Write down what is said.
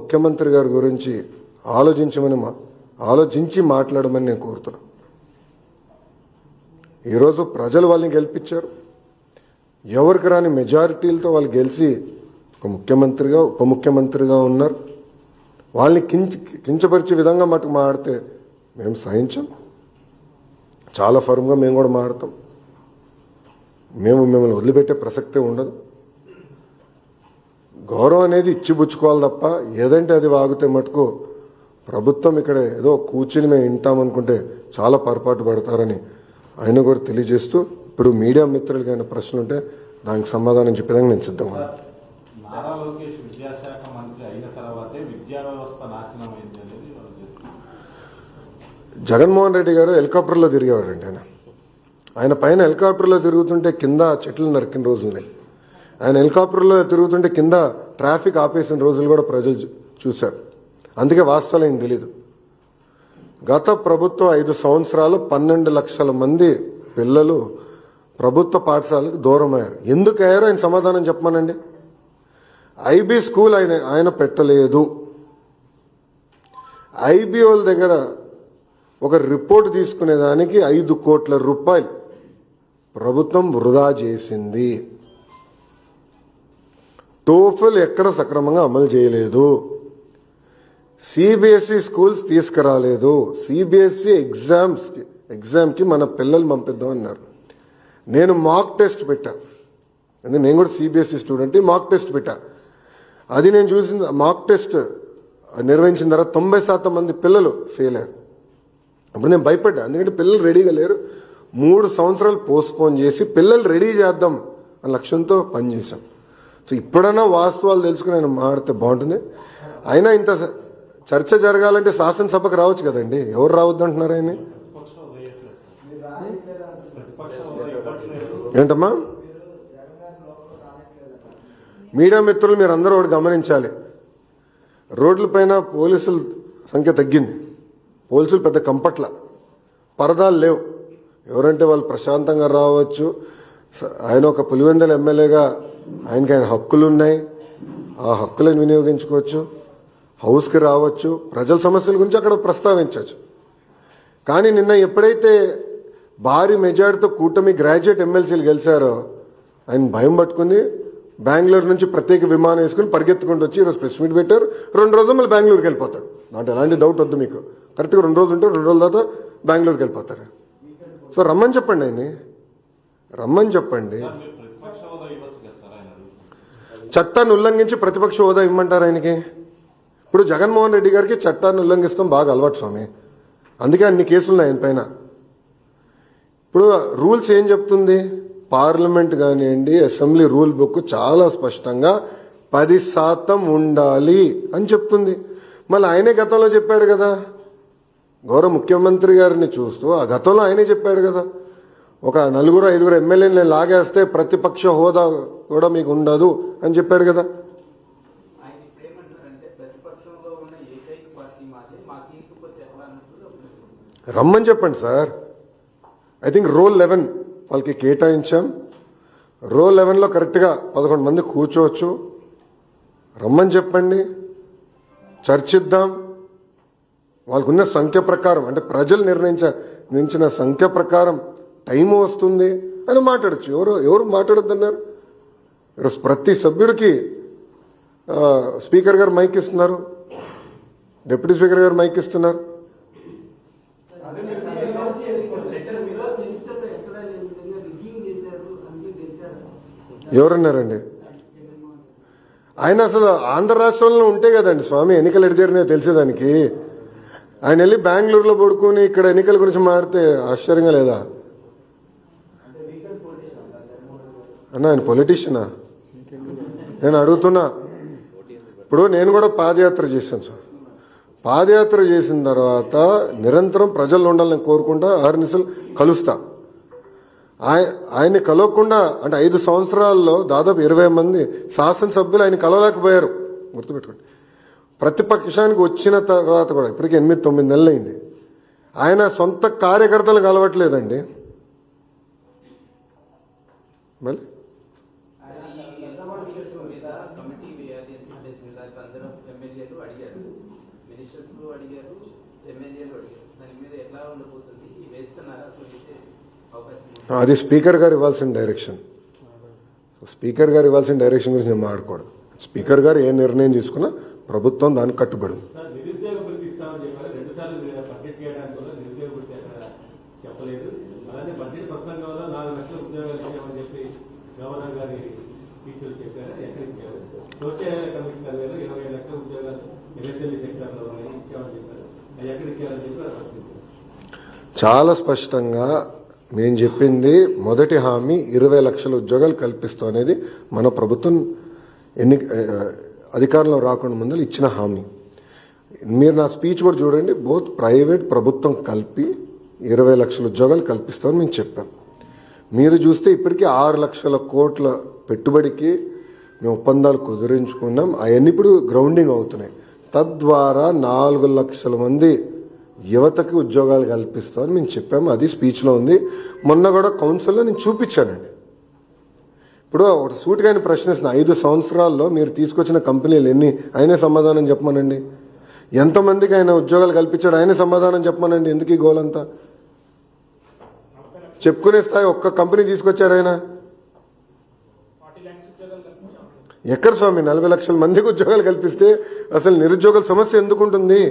ముఖ్యమంత్రి గారి గురించి ఆలోచించి మాట్లాడమని నేను కోరుతున్నా. ఈరోజు ప్రజలు వాళ్ళని గెలిపించారు. ఎవరికి రాని మెజారిటీలతో వాళ్ళు గెలిచి ఒక ముఖ్యమంత్రిగా ఉప ముఖ్యమంత్రిగా ఉన్నారు. వాళ్ళని కించపరిచే విధంగా మటుకు మాడితే మేము సహించాం. చాలా ఫర్మ్గా మేము కూడా మాడతాం. మిమ్మల్ని వదిలిపెట్టే ప్రసక్తే ఉండదు. గౌరవం అనేది ఇచ్చిపుచ్చుకోవాలి తప్ప ఏదంటే అది వాగితే మటుకు ప్రభుత్వం ఇక్కడ ఏదో కూర్చుని మేము వింటామనుకుంటే చాలా పొరపాటు పడతారని ఆయన కూడా తెలియజేస్తూ, ఇప్పుడు మీడియా మిత్రులకి ఏమైనా ప్రశ్నలు ఉంటే దానికి సమాధానం చెప్పేదానికి నేను సిద్ధంగా. నారా లోకేష్ విద్యాశాఖ మంత్రి అయిన తర్వాతే విద్యా వ్యవస్థ నాశనం అయింది అనేది జగన్మోహన్ రెడ్డి గారు హెలికాప్టర్లో తిరిగేవారండి. ఆయన పైన హెలికాప్టర్లో తిరుగుతుంటే కింద చెట్లు నరికిన రోజులున్నాయి. ఆయన హెలికాప్టర్లో తిరుగుతుంటే కింద ట్రాఫిక్ ఆపేసిన రోజులు కూడా ప్రజలు చూశారు. అందుకే వాస్తవాలు ఏం తెలీదు. గత ప్రభుత్వం 5 సంవత్సరాలు 12 లక్షల మంది పిల్లలు ప్రభుత్వ పాఠశాలకు దూరం అయ్యారు. ఎందుకు అయ్యారో ఆయన సమాధానం చెప్పమనండి. ఐబీ స్కూల్ ఆయన పెట్టలేదు. ఐబీ వాళ్ళ దగ్గర ఒక రిపోర్ట్ తీసుకునేదానికి 5 కోట్ల రూపాయలు ప్రభుత్వం వృధా చేసింది. టోఫెల్ ఎక్కడ సక్రమంగా అమలు చేయలేదు. సిబిఎస్ఈ స్కూల్స్ తీసుకురాలేదు. సిబిఎస్ఈ ఎగ్జామ్కి మన పిల్లలు పంపిద్దామన్నారు. నేను మాక్ టెస్ట్ పెట్టా. నేను కూడా సిబిఎస్ఈ స్టూడెంట్. మాక్ టెస్ట్ పెట్టా. అది నేను చూసిన మాక్ టెస్ట్ నిర్వహించిన తర్వాత 90% మంది పిల్లలు ఫెయిల్ అయ్యారు. అప్పుడు నేను భయపడ్డా. ఎందుకంటే పిల్లలు రెడీగా లేరు. 3 సంవత్సరాలు పోస్ట్పోన్ చేసి పిల్లలు రెడీ చేద్దాం అనే లక్ష్యంతో పనిచేశాం. సో ఇప్పుడైనా వాస్తవాలు తెలుసుకుని ఆయన మాడితే బాగుంటుంది. అయినా ఇంత చర్చ జరగాలంటే శాసనసభకు రావచ్చు కదండి. ఎవరు రావద్దు అంటున్నారు ఆయన? ఏంటమ్మా? మీడియా మిత్రులు మీరందరూ ఒకటి గమనించాలి. రోడ్లపైన పోలీసుల సంఖ్య తగ్గింది. పోలీసులు పెద్ద కంపట్ల, పరదాలు లేవు. ఎవరంటే వాళ్ళు ప్రశాంతంగా రావచ్చు. ఆయన ఒక పులివెందుల ఎమ్మెల్యేగా ఆయన హక్కులు ఉన్నాయి. ఆ హక్కులను వినియోగించుకోవచ్చు. హౌస్కి రావచ్చు. ప్రజల సమస్యల గురించి అక్కడ ప్రస్తావించవచ్చు. కానీ నిన్న ఎప్పుడైతే భారీ మెజార్టీతో కూటమి గ్రాడ్యుయేట్ ఎమ్మెల్సీలు గెలిచారో ఆయన భయం పట్టుకుని బెంగళూరు నుంచి ప్రత్యేక విమానం వేసుకుని పరిగెత్తుకుంటూ వచ్చి ఈరోజు ప్రెస్ మీట్ పెట్టారు. 2 రోజులు మళ్ళీ బెంగళూరుకి వెళ్ళిపోతాడు. నాకు ఎలాంటి డౌట్ వద్దు మీకు. కరెక్ట్గా 2 రోజులు ఉంటే 2 రోజుల తర్వాత బెంగళూరుకి వెళ్ళిపోతాడు. సో రమ్మని చెప్పండి. ఆయన్ని రమ్మని చెప్పండి. చట్టాన్ని ఉల్లంఘించి ప్రతిపక్ష హోదా ఇమ్మంటారు ఆయనకి? ఇప్పుడు జగన్మోహన్ రెడ్డి గారికి చట్టాన్ని ఉల్లంఘిస్తాం బాగా అలవాటు స్వామి. అందుకే అన్ని కేసులున్నాయి ఆయన పైన. ఇప్పుడు రూల్స్ ఏం చెప్తుంది? పార్లమెంట్ కానివ్వండి, అసెంబ్లీ రూల్ బుక్ చాలా స్పష్టంగా 10% ఉండాలి అని చెప్తుంది. మళ్ళీ ఆయనే గతంలో చెప్పాడు కదా. గౌరవ ముఖ్యమంత్రి గారిని చూస్తూ ఆ గతంలో ఆయనే చెప్పాడు కదా, ఒక 4-5 ఎమ్మెల్యేలు లాగేస్తే ప్రతిపక్ష హోదా కూడా మీకు ఉండదు అని చెప్పాడు కదా. రమ్మని చెప్పండి సార్. ఐ థింక్ రోల్ 11 వాళ్ళకి కేటాయించాం. రోల్ 11లో కరెక్ట్గా 11 మంది కూర్చోవచ్చు. రమ్మని చెప్పండి, చర్చిద్దాం. వాళ్ళకున్న సంఖ్య ప్రకారం, అంటే ప్రజలు నిర్ణయించిన సంఖ్య ప్రకారం టైం వస్తుంది అని మాట్లాడచ్చు. ఎవరు మాట్లాడొద్దన్నారు? ఈరోజు ప్రతి సభ్యుడికి స్పీకర్ గారు మైక్ ఇస్తున్నారు, డిప్యూటీ స్పీకర్ గారు మైక్ ఇస్తున్నారు. ఎవరన్నారండి? ఆయన అసలు ఆంధ్ర రాష్ట్రంలో ఉంటే కదండి స్వామి ఎన్నికలు ఎటు జరిగినాయో తెలిసేదానికి. ఆయన వెళ్ళి బెంగళూరులో పడుకుని ఇక్కడ ఎన్నికల గురించి మాడితే ఆశ్చర్యంగా లేదా అన్న? ఆయన పొలిటీషియనా? నేను అడుగుతున్నా. ఇప్పుడు నేను కూడా పాదయాత్ర చేశాను సార్. పాదయాత్ర చేసిన తర్వాత నిరంతరం ప్రజల్లో ఉండాలని కోరుకుంటా, ఆర్నిసలు కలుస్తా. ఆయన్ని కలవకుండా అంటే 5 సంవత్సరాల్లో దాదాపు 20 మంది శాసనసభ్యులు ఆయన కలవలేకపోయారు. గుర్తుపెట్టుకోండి. ప్రతిపక్షానికి వచ్చిన తర్వాత కూడా ఇప్పటికీ 8-9 నెలలు అయింది. ఆయన సొంత కార్యకర్తలు కలవట్లేదండి. మళ్ళీ అడిగారు, మినిస్టర్స్ అడిగారు, ఎమ్మెల్యేలు అడిగారు. దాని మీద ఎట్లా ఉండబోతుంది, వేస్తున్నారా అసలు వేసే అవకాశం ఉందా? అది స్పీకర్ గారు ఇవ్వాల్సిన డైరెక్షన్. స్పీకర్ గారు ఇవ్వాల్సిన డైరెక్షన్ గురించి నేను మాట్లాడకూడదు. స్పీకర్ గారు ఏ నిర్ణయం తీసుకున్నా ప్రభుత్వం దానికి కట్టుబడి ఉంది. సార్, నిరుద్యోగ భృతి ఇస్తామని చెప్పారు. 2 సార్లు బడ్జెట్ చేయడానికి వల్ల నిరుద్యోగ భృతి అక్కడ చెప్పలేదు. అలాగే బడ్జెట్ ప్రసంగంలో 4 లక్షల ఉద్యోగాలు ఇచ్చామని చెప్పి గవర్నర్ గారి టీచర్లు చెప్పారు. ఎక్కడ ఇచ్చారు? సోషల్ కమిషన్ సర్వేలో 20 లక్షల ఉద్యోగాలు ఎంఎస్ఎల్ఈ సెక్టర్లో ఉన్నాయి ఇచ్చామని చెప్పారు. అది ఎక్కడ ఇచ్చారని చెప్పి ప్రశ్నించారు. చాలా స్పష్టంగా మేము చెప్పింది మొదటి హామీ 20 లక్షల ఉద్యోగాలు కల్పిస్తాం అనేది మన ప్రభుత్వం అధికారంలో రాకుండా ముందు ఇచ్చిన హామీ. మీరు నా స్పీచ్ కూడా చూడండి, బోత్ ప్రైవేట్ ప్రభుత్వం కలిపి 20 లక్షల ఉద్యోగాలు కల్పిస్తామని మేము చెప్పాం. మీరు చూస్తే ఇప్పటికీ 6 లక్షల కోట్ల పెట్టుబడికి మేము ఒప్పందాలు కుదిరించుకున్నాం. అవన్నీ ఇప్పుడు గ్రౌండింగ్ అవుతున్నాయి. తద్వారా 4 లక్షల మంది యువతకి ఉద్యోగాలు కల్పిస్తామని మేము చెప్పాము. అది స్పీచ్లో ఉంది. మొన్న కూడా కౌన్సిల్లో నేను చూపించానండి. ఇప్పుడు ఒక సూటిగా ఆయన ప్రశ్నిస్తున్న 5 సంవత్సరాల్లో మీరు తీసుకొచ్చిన కంపెనీలు ఎన్ని, ఆయనే సమాధానం చెప్పమనండి. ఎంతమందికి ఆయన ఉద్యోగాలు కల్పించాడు, ఆయనే సమాధానం చెప్పమనండి. ఎందుకు ఈ గోలంతా? చెప్పుకునే స్థాయి ఒక్క కంపెనీ తీసుకొచ్చాడు ఆయన. ఎక్కడ స్వామి 40 లక్షల మందికి ఉద్యోగాలు కల్పిస్తే అసలు నిరుద్యోగుల సమస్య ఎందుకు ఉంటుంది?